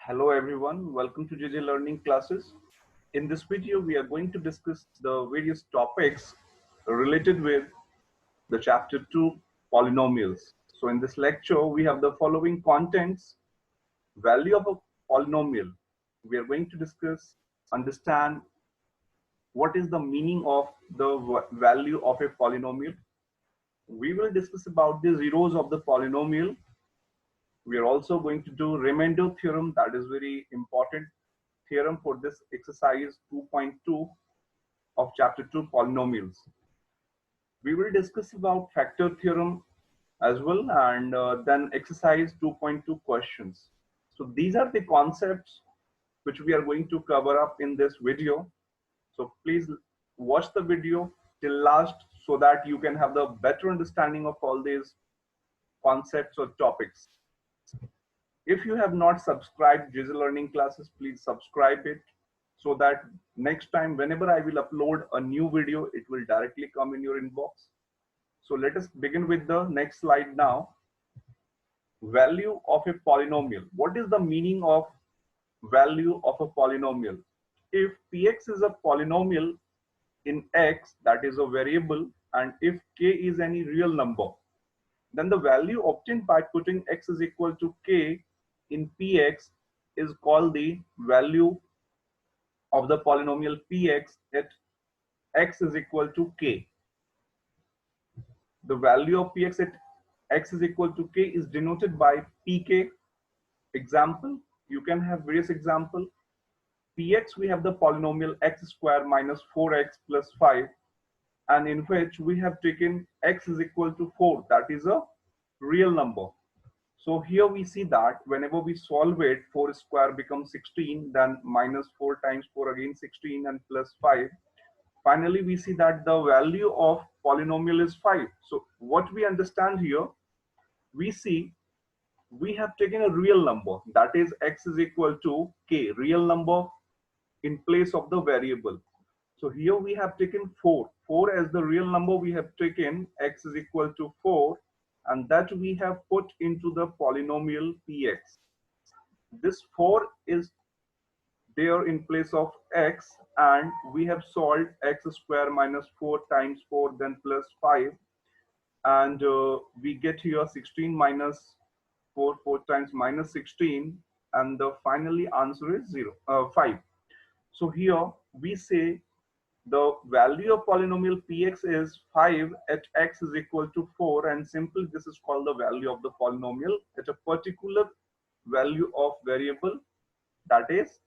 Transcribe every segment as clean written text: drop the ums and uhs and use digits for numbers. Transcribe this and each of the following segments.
Hello everyone, welcome to JJ Learning Classes. In this video, we are going to discuss the various topics related with the chapter 2 polynomials. So in this lecture, we have the following contents: value of a polynomial. We are going to discuss, understand what is the meaning of the value of a polynomial. We will discuss about the zeros of the polynomial. We are also going to do remainder theorem, that is very important theorem for this exercise 2.2 of chapter 2 polynomials. We will discuss about factor theorem as well, and then exercise 2.2 questions. So these are the concepts which we are going to cover up in this video. So please watch the video till last so that you can have the better understanding of all these concepts or topics. If you have not subscribed JJ Learning Classes, please subscribe it so that next time whenever I will upload a new video, it will directly come in your inbox. So let us begin with the next slide now. Value of a polynomial. What is the meaning of value of a polynomial? If px is a polynomial in x, that is a variable, and if k is any real number, then the value obtained by putting x is equal to k in px is called the value of the polynomial px at x is equal to k. The value of px at x is equal to k is denoted by pk. Example, you can have various example. Px, we have the polynomial x square minus 4x plus 5, and in which we have taken x is equal to 4, that is a real number. So here we see that whenever we solve it, 4 square becomes 16, then minus 4 times 4 again 16, and plus 5. Finally, we see that the value of polynomial is 5. So what we understand here, we see we have taken a real number, that is x is equal to k, real number in place of the variable. So here we have taken 4. 4 as the real number, we have taken x is equal to 4, and that we have put into the polynomial px. This 4 is there in place of x, and we have solved x square minus 4 times 4 then plus 5, and we get here 16 minus 4, 4 times minus 16, and the finally answer is 5. So here we say the value of polynomial px is 5 at x is equal to 4, and simply this is called the value of the polynomial at a particular value of variable, that is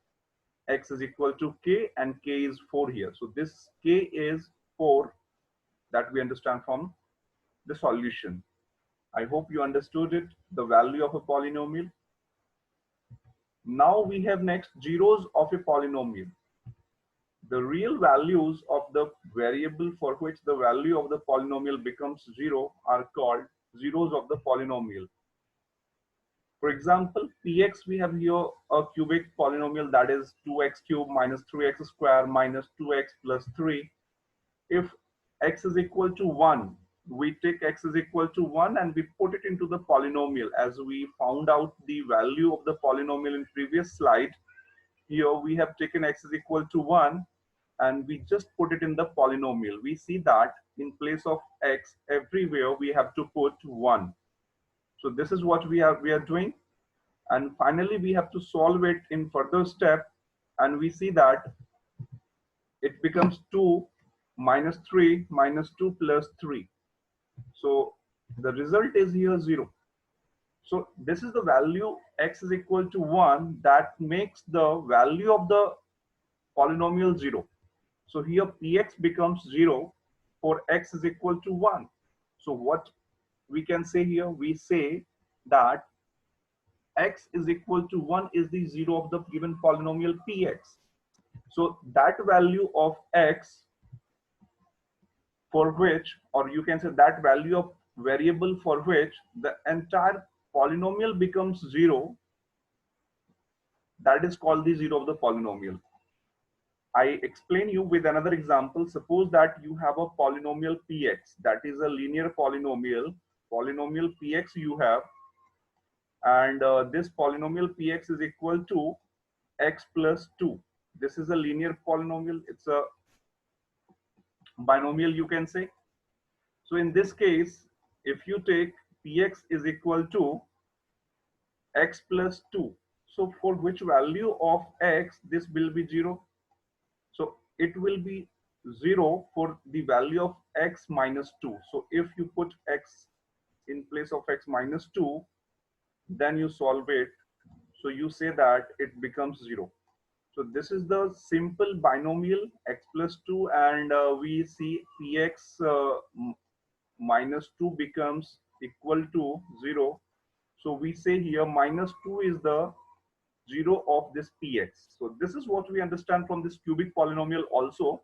x is equal to k, and k is 4 here. So this k is 4 that we understand from the solution. I hope you understood it, the value of a polynomial. Now we have next zeros of a polynomial. The real values of the variable for which the value of the polynomial becomes 0 are called zeros of the polynomial. For example, px, we have here a cubic polynomial, that is 2x cubed minus 3x square minus 2x plus 3. If x is equal to 1, we take x is equal to 1 and we put it into the polynomial. As we found out the value of the polynomial in previous slide, here we have taken x is equal to 1 and we just put it in the polynomial. We see that in place of x, everywhere we have to put 1. So this is what we are doing, and finally we have to solve it in further step, and we see that it becomes 2 minus 3 minus 2 plus 3. So the result is here 0. So this is the value x is equal to 1 that makes the value of the polynomial 0. So here px becomes 0 for x is equal to 1. So what we can say here, we say that x is equal to 1 is the 0 of the given polynomial px. So that value of x for which, or you can say that value of variable for which the entire polynomial becomes 0, that is called the 0 of the polynomial. I explain you with another example. Suppose that you have a polynomial px, that is a linear polynomial. Polynomial px you have, and this polynomial px is equal to x plus 2. This is a linear polynomial. It's a binomial, you can say. So in this case, if you take px is equal to x plus 2, so for which value of x this will be 0? So it will be 0 for the value of x minus 2. So if you put x in place of x minus 2, then you solve it. So you say that it becomes 0. So this is the simple binomial x plus 2, and we see px minus 2 becomes equal to 0. So we say here minus 2 is the 0 of this px. So this is what we understand from this cubic polynomial also.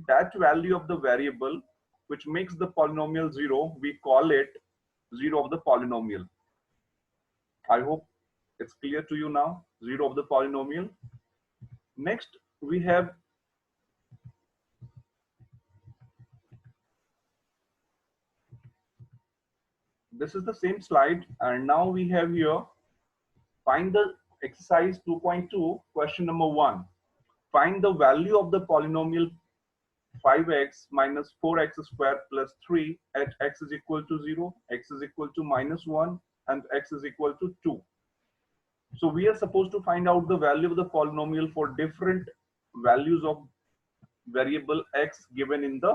That value of the variable which makes the polynomial 0, we call it 0 of the polynomial. I hope it's clear to you now, 0 of the polynomial. Next, we have this is the same slide, and now we have here find the exercise 2.2 question number 1. Find the value of the polynomial 5x minus 4x squared plus 3 at x is equal to 0, x is equal to minus 1, and x is equal to 2. So we are supposed to find out the value of the polynomial for different values of variable x given in the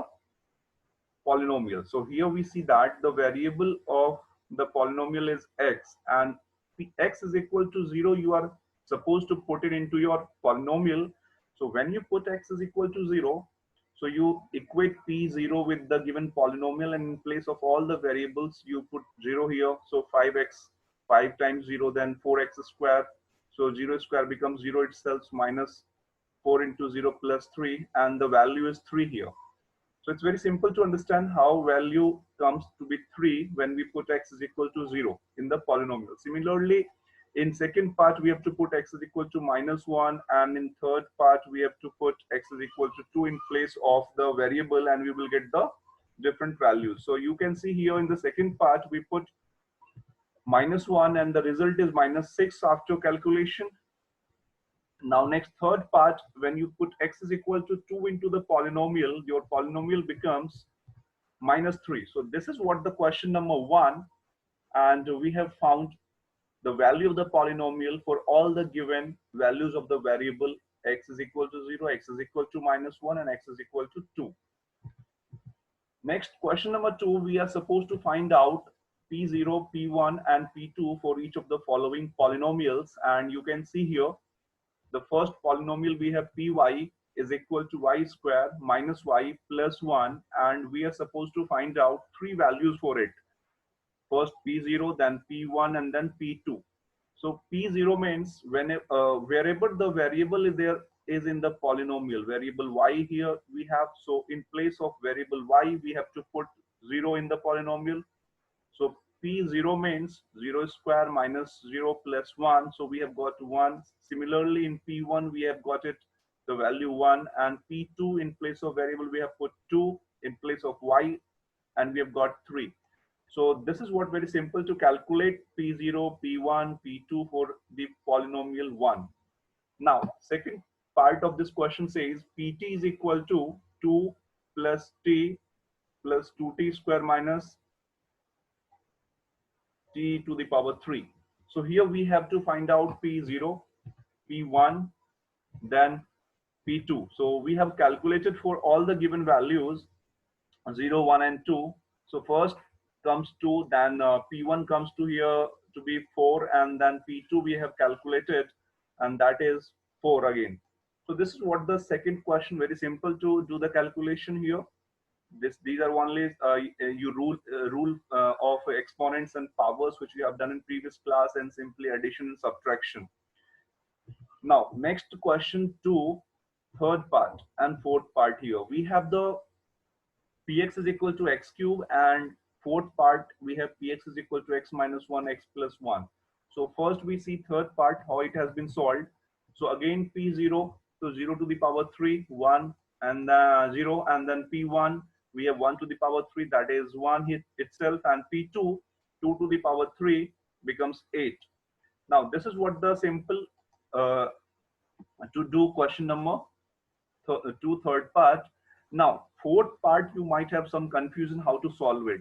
polynomial. So here we see that the variable of the polynomial is x, and x is equal to 0, you are supposed to put it into your polynomial. So when you put x is equal to 0, so you equate p0 with the given polynomial, and in place of all the variables you put 0 here. So 5x, 5 times 0, then 4x square. So 0 square becomes 0 itself, minus 4 into 0 plus 3, and the value is 3 here. So it's very simple to understand how value comes to be 3 when we put x is equal to 0 in the polynomial. Similarly, in second part, we have to put x is equal to minus 1, and in third part, we have to put x is equal to 2 in place of the variable, and we will get the different values. So you can see here in the second part, we put minus 1, and the result is minus 6 after calculation. Now next third part, when you put x is equal to 2 into the polynomial, your polynomial becomes minus 3. So this is what the question number 1, and we have found the value of the polynomial for all the given values of the variable x is equal to 0, x is equal to minus 1, and x is equal to 2. Next, question number 2, we are supposed to find out p0, p1, and p2 for each of the following polynomials, and you can see here the first polynomial we have py is equal to y square minus y plus 1, and we are supposed to find out 3 values for it. First p0, then p1, and then p2. So p0 means wherever the variable is there is in the polynomial. Variable y here we have, so in place of variable y we have to put 0 in the polynomial. So p0 means 0 square minus 0 plus 1. So we have got 1. Similarly, in p1 we have got it the value 1, and p2 in place of variable we have put 2 in place of y, and we have got 3. So this is what very simple to calculate p0, p1, p2 for the polynomial 1. Now second part of this question says pt is equal to 2 plus t plus 2t square minus t to the power 3. So here we have to find out p0, p1, then p2. So we have calculated for all the given values 0, 1, and 2. So first comes 2, then p1 comes to here to be 4, and then p2 we have calculated, and that is 4 again. So this is what the second question, very simple to do the calculation here. These are only rule of exponents and powers, which we have done in previous class, and simply addition and subtraction. Now next question 2, third part and fourth part. Here we have the px is equal to x cube, and fourth part we have px is equal to x minus 1, x plus 1. So first we see third part how it has been solved. So again p0, so 0 to the power 3, 1, and 0, and then p1 we have 1 to the power 3, that is 1 itself, and p2 2 to the power 3, becomes 8. Now this is what the simple uh, to do question number two, third part. Now fourth part, you might have some confusion how to solve it.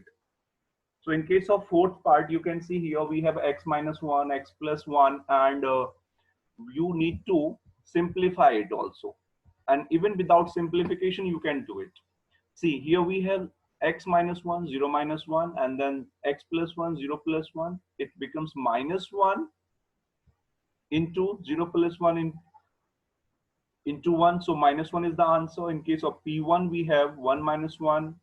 So in case of fourth part, you can see here we have x minus 1, x plus 1, and you need to simplify it also. And even without simplification, you can do it. See, here we have x minus 1, 0 minus 1, and then x plus 1, 0 plus 1. It becomes minus 1 into 0 plus 1 into 1. So minus 1 is the answer. In case of P1, we have 1 minus 1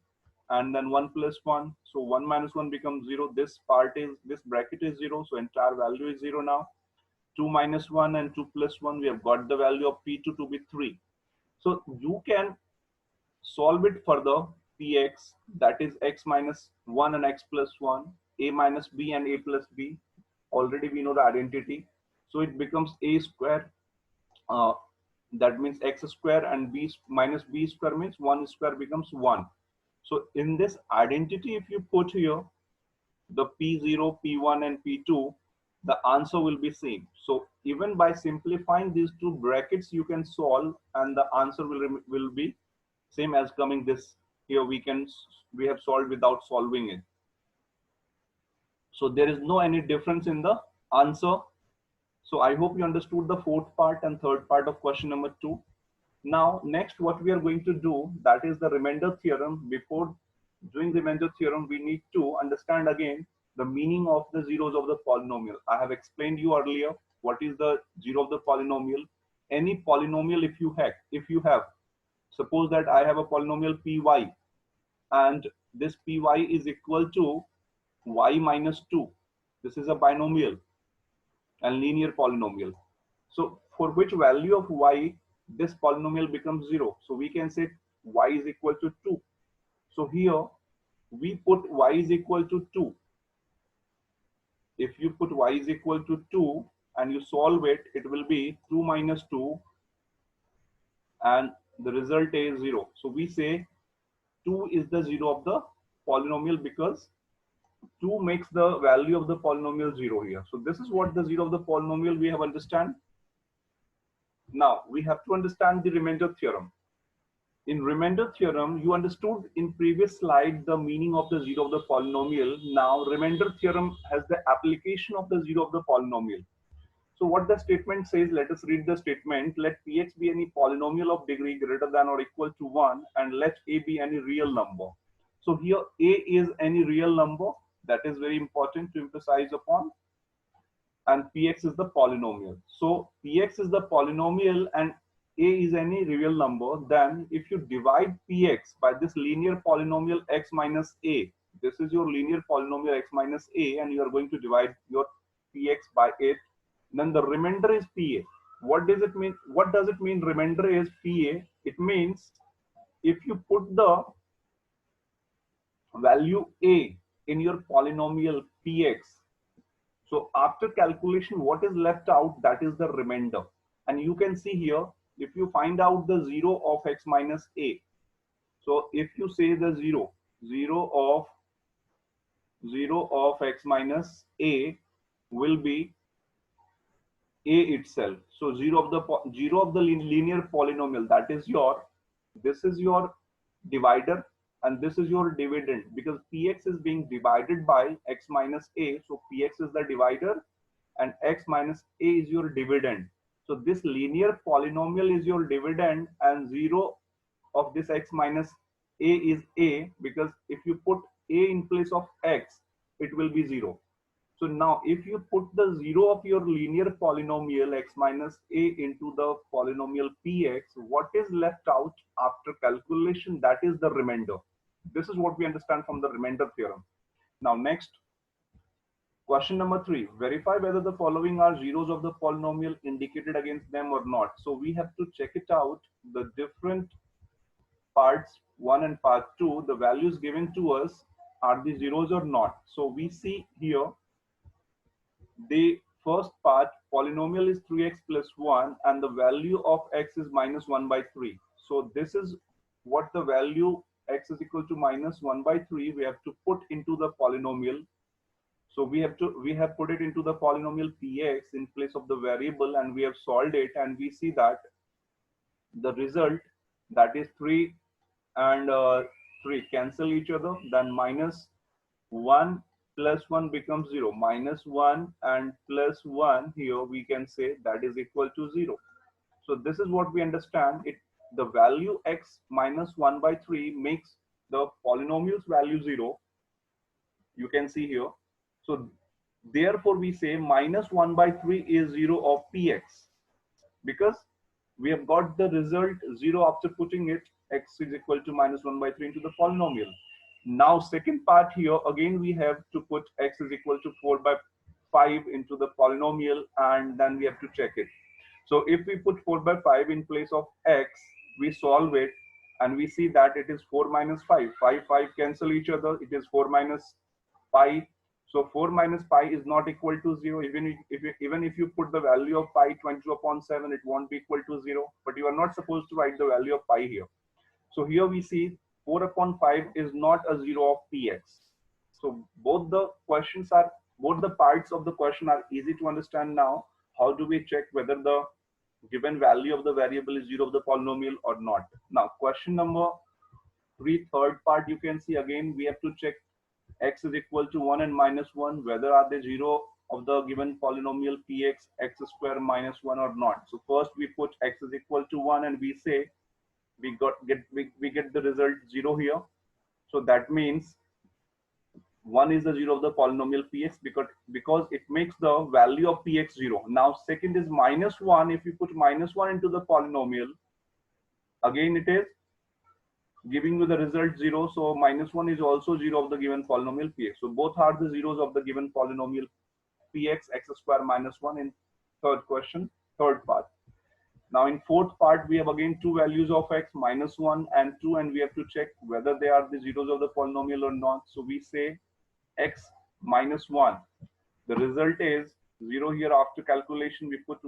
and then 1 plus 1. So 1 minus 1 becomes 0. This bracket is 0. So entire value is 0 now. 2 minus 1 and 2 plus 1, we have got the value of P2 to be 3. So you can solve it further. Px, that is x minus 1 and x plus 1, a minus b and a plus b. Already we know the identity. So it becomes a square. That means x square, and b minus b square means 1 square becomes 1. So in this identity, if you put here the P0, P1 and P2, the answer will be same. So even by simplifying these two brackets, you can solve, and the answer will be same as coming this here. We have solved without solving it. So there is no any difference in the answer. So I hope you understood the fourth part and third part of question number 2. Now next, what we are going to do, that is the remainder theorem. Before doing remainder theorem, we need to understand again the meaning of the zeros of the polynomial. I have explained you earlier what is the zero of the polynomial. Any polynomial, if you have, suppose that I have a polynomial py, and this py is equal to y minus 2. This is a binomial and linear polynomial. So for which value of y this polynomial becomes 0? So we can say y is equal to 2. So here we put y is equal to 2. If you put y is equal to 2 and you solve it, it will be 2 minus 2, and the result is 0. So we say 2 is the zero of the polynomial because 2 makes the value of the polynomial 0 here. So this is what the zero of the polynomial we have understand. Now we have to understand the remainder theorem. In remainder theorem, you understood in previous slide the meaning of the zero of the polynomial. Now remainder theorem has the application of the zero of the polynomial. So what the statement says, let us read the statement. Let Px be any polynomial of degree greater than or equal to 1, and let A be any real number. So here A is any real number. That is very important to emphasize upon. And Px is the polynomial. So Px is the polynomial and A is any real number. Then if you divide Px by this linear polynomial x minus A, this is your linear polynomial x minus A, and you are going to divide your Px by it, then the remainder is Pa. What does it mean? What does it mean remainder is Pa? It means if you put the value A in your polynomial Px, so after calculation, what is left out, that is the remainder. And you can see here, if you find out the zero of x minus A, so if you say the zero of x minus A will be A itself. So zero of the linear polynomial, that is this is your divider and this is your dividend, because Px is being divided by x minus A. So Px is the divider and x minus A is your dividend. So this linear polynomial is your dividend, and zero of this x minus A is A, because if you put A in place of x, it will be 0. So now if you put the zero of your linear polynomial x minus A into the polynomial Px, what is left out after calculation, that is the remainder. This is what we understand from the remainder theorem. Now next, question number 3, verify whether the following are zeros of the polynomial indicated against them or not. So we have to check it out, the different parts 1 and part 2, the values given to us, are the zeros or not. So we see here, the first part, polynomial is 3x plus 1 and the value of x is minus 1 by 3. So this is what the value x is equal to minus 1 by 3 we have to put into the polynomial. So we have put it into the polynomial px in place of the variable, and we have solved it, and we see that the result, that is 3 and 3 cancel each other, then minus 1 plus 1 becomes 0, minus 1 and plus 1 here we can say that is equal to 0. So this is what we understand it. The value x minus 1 by 3 makes the polynomial's value 0. You can see here. So therefore we say minus 1 by 3 is 0 of px, because we have got the result 0 after putting it x is equal to minus 1 by 3 into the polynomial. Now second part here, again we have to put x is equal to 4 by 5 into the polynomial, and then we have to check it. So if we put 4 by 5 in place of x, we solve it, and we see that it is 4 minus 5. 5 cancel each other, it is 4 minus pi. So 4 minus pi is not equal to 0. Even if you put the value of pi 22 upon 7, it won't be equal to 0. But you are not supposed to write the value of pi here. So here we see 4 upon 5 is not a 0 of px. So both the parts of the question are easy to understand now. How do we check whether the given value of the variable is 0 of the polynomial or not? Now question number 3, third part, you can see again we have to check x is equal to 1 and minus 1, whether are they 0 of the given polynomial px x square minus 1 or not. So first we put x is equal to 1, and we say we get the result 0 here. So that means 1 is the 0 of the polynomial px, because it makes the value of px 0. Now second is minus 1. If you put minus 1 into the polynomial, again it is giving you the result 0. So minus 1 is also 0 of the given polynomial px. So both are the zeros of the given polynomial px x square minus 1 in third question, third part. Now in fourth part, we have again two values of x, minus 1 and 2, and we have to check whether they are the zeros of the polynomial or not. So we say x minus 1. The result is 0 here. After calculation, we put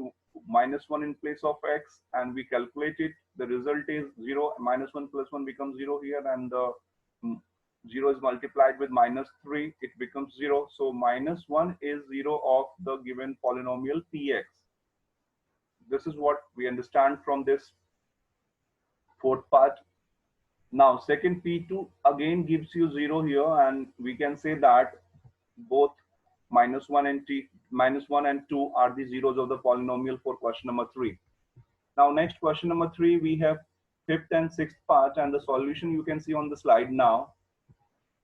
minus 1 in place of x, and we calculate it. The result is 0. Minus 1 plus 1 becomes 0 here, and the 0 is multiplied with minus 3. It becomes 0. So minus 1 is 0 of the given polynomial px. This is what we understand from this fourth part. Now second P2 again gives you 0 here, and we can say that both minus 1 and 2 are the zeros of the polynomial for question number 3. Now next question number 3, we have fifth and sixth part, and the solution you can see on the slide now.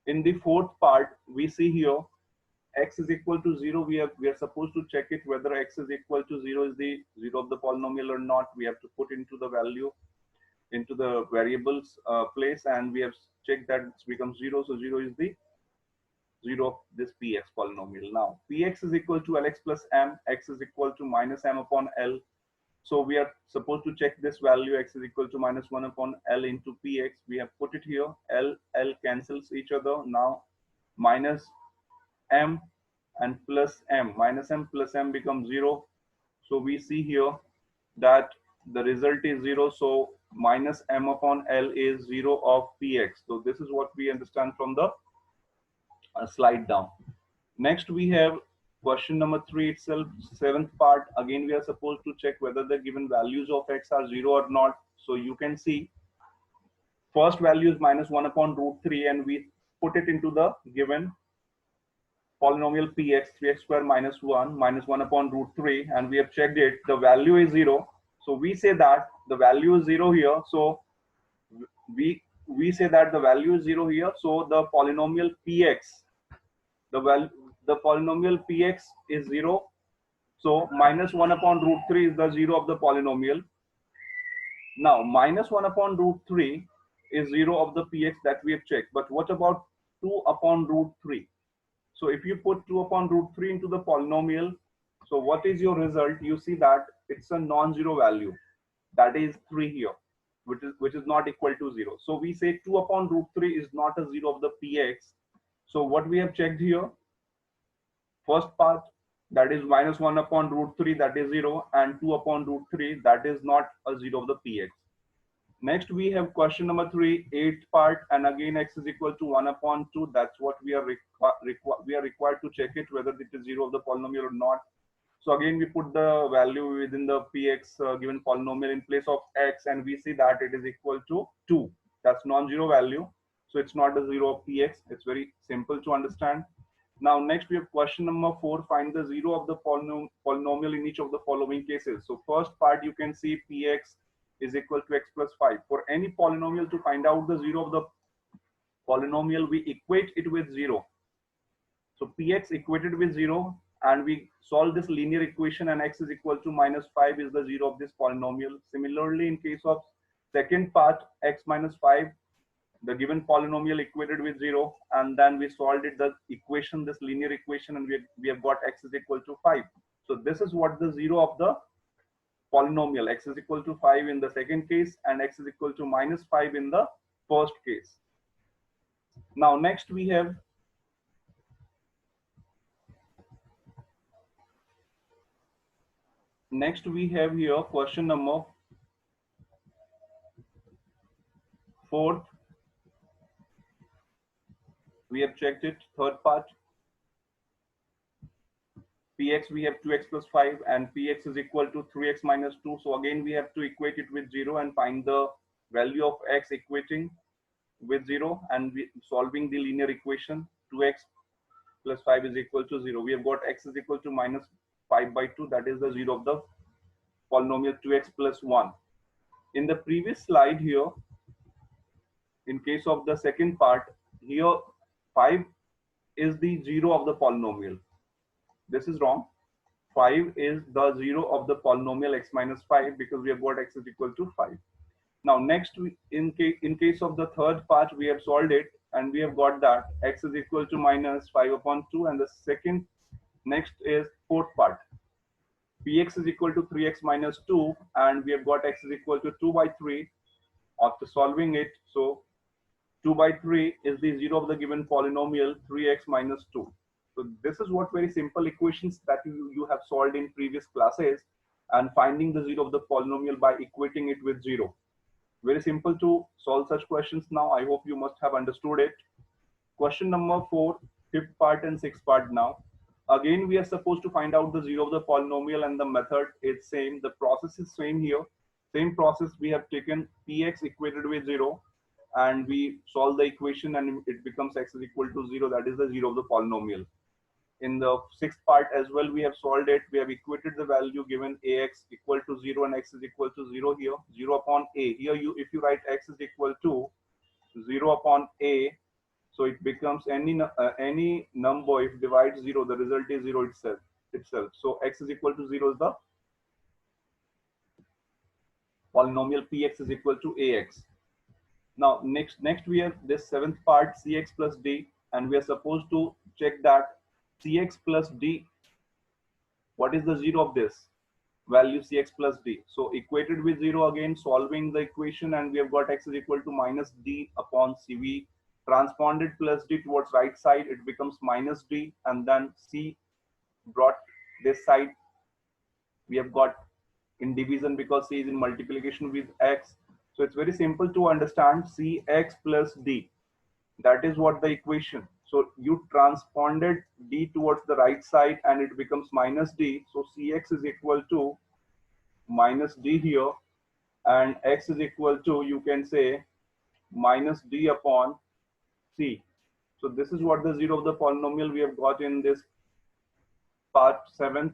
In the fourth part, we see here x is equal to 0. We are supposed to check it whether x is equal to 0 is the 0 of the polynomial or not. We have to put into the value into the variables place, and we have checked that it becomes 0. So 0 is the 0 of this px polynomial. Now px is equal to lx plus m, x is equal to minus m upon l. So we are supposed to check this value, x is equal to minus 1 upon l into px. We have put it here. L cancels each other. Now minus m and plus m, minus m plus m becomes 0. So we see here that the result is 0. So minus m upon l is 0 of px. So this is what we understand from the slide down. Next we have question number 3 itself, seventh part. Again we are supposed to check whether the given values of x are 0 or not. So you can see first value is minus 1 upon root 3, and we put it into the given polynomial px 3x square minus 1 upon root 3, and we have checked it. The value is 0. So we say that the value is 0 here. So we say that the value is 0 here. So the polynomial px, the polynomial px is 0. So minus 1 upon root 3 is the 0 of the polynomial. Now minus 1 upon root 3 is 0 of the px that we have checked. But what about 2 upon root 3? So if you put 2 upon root 3 into the polynomial, so what is your result? You see that it's a non-zero value, that is 3 here, which is not equal to 0. So we say 2 upon root 3 is not a 0 of the px. So what we have checked here, first part, that is minus 1 upon root 3, that is 0, and 2 upon root 3, that is not a 0 of the px. Next, we have question number 3, 8th part, and again x is equal to 1 upon 2. That's what we are required to check it whether it is 0 of the polynomial or not. So again, we put the value within the px given polynomial in place of x, and we see that it is equal to 2. That's non-zero value, so it's not the 0 of px. It's very simple to understand. Now, next we have question number 4. Find the 0 of the polynomial in each of the following cases. So first part, you can see px is equal to x plus 5. For any polynomial, to find out the 0 of the polynomial, we equate it with 0. So px equated with 0, and we solve this linear equation, and x is equal to minus 5 is the 0 of this polynomial. Similarly, in case of second part, x minus 5, the given polynomial equated with 0, and then we solved it, the equation, this linear equation, and we have got x is equal to 5. So this is what the 0 of the polynomial, x is equal to 5 in the second case, and x is equal to minus 5 in the first case. Now next we have here question number 4. We have checked it. Third part, px we have 2x plus 5, and px is equal to 3x minus 2. So again, we have to equate it with 0 and find the value of x equating with 0, and solving the linear equation. 2x plus 5 is equal to 0. We have got x is equal to minus 5 by 2. That is the 0 of the polynomial 2x plus 1. In the previous slide here, in case of the second part, here 5 is the 0 of the polynomial. This is wrong. 5 is the 0 of the polynomial x minus 5, because we have got x is equal to 5. Now next, in case of the third part, we have solved it, and we have got that x is equal to minus 5 upon 2. And the second, next is fourth part. Px is equal to 3x minus 2, and we have got x is equal to 2 by 3 after solving it. So 2 by 3 is the 0 of the given polynomial 3x minus 2. So this is what very simple equations that you have solved in previous classes, and finding the 0 of the polynomial by equating it with 0. Very simple to solve such questions now. I hope you must have understood it. Question number 4, fifth part and sixth part now. Again, we are supposed to find out the 0 of the polynomial, and the method is same. The process is same here. Same process, we have taken px equated with 0, and we solve the equation, and it becomes x is equal to 0. That is the 0 of the polynomial. In the sixth part as well, we have solved it. We have equated the value given ax equal to 0 and x is equal to 0 here. 0 upon a. Here, if you write x is equal to 0 upon a, so it becomes any number. If divides 0, the result is 0 itself. So x is equal to 0 is the polynomial. Px is equal to ax. Now next we have this seventh part, cx plus d, and we are supposed to check that cx plus d, what is the 0 of this value cx plus d. So equated with 0, again solving the equation, and we have got x is equal to minus d upon c. We transponded plus d towards right side, it becomes minus d, and then c brought this side. We have got in division because c is in multiplication with x. So it's very simple to understand. Cx plus d, that is what the equation. So you transponded d towards the right side, and it becomes minus d. So cx is equal to minus d here, and x is equal to, you can say, minus d upon c. So this is what the 0 of the polynomial we have got in this part 7th.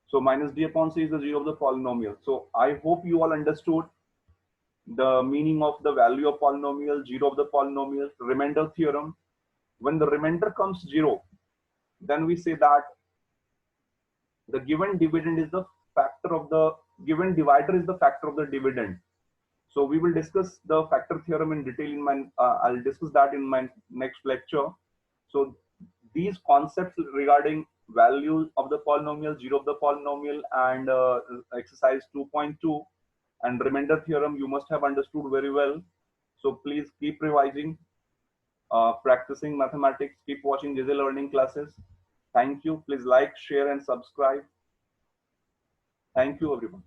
So minus d upon c is the 0 of the polynomial. So I hope you all understood the meaning of the value of polynomial, 0 of the polynomial, remainder theorem. When the remainder comes 0, then we say that the given dividend is the factor of the given divisor is the factor of the dividend. So we will discuss the factor theorem in detail in my I'll discuss that in my next lecture. So these concepts regarding value of the polynomial, 0 of the polynomial, and exercise 2.2 and remainder theorem you must have understood very well. So please keep revising, practicing mathematics, keep watching JJ Learning classes. Thank you. Please like, share, and subscribe. Thank you, everyone.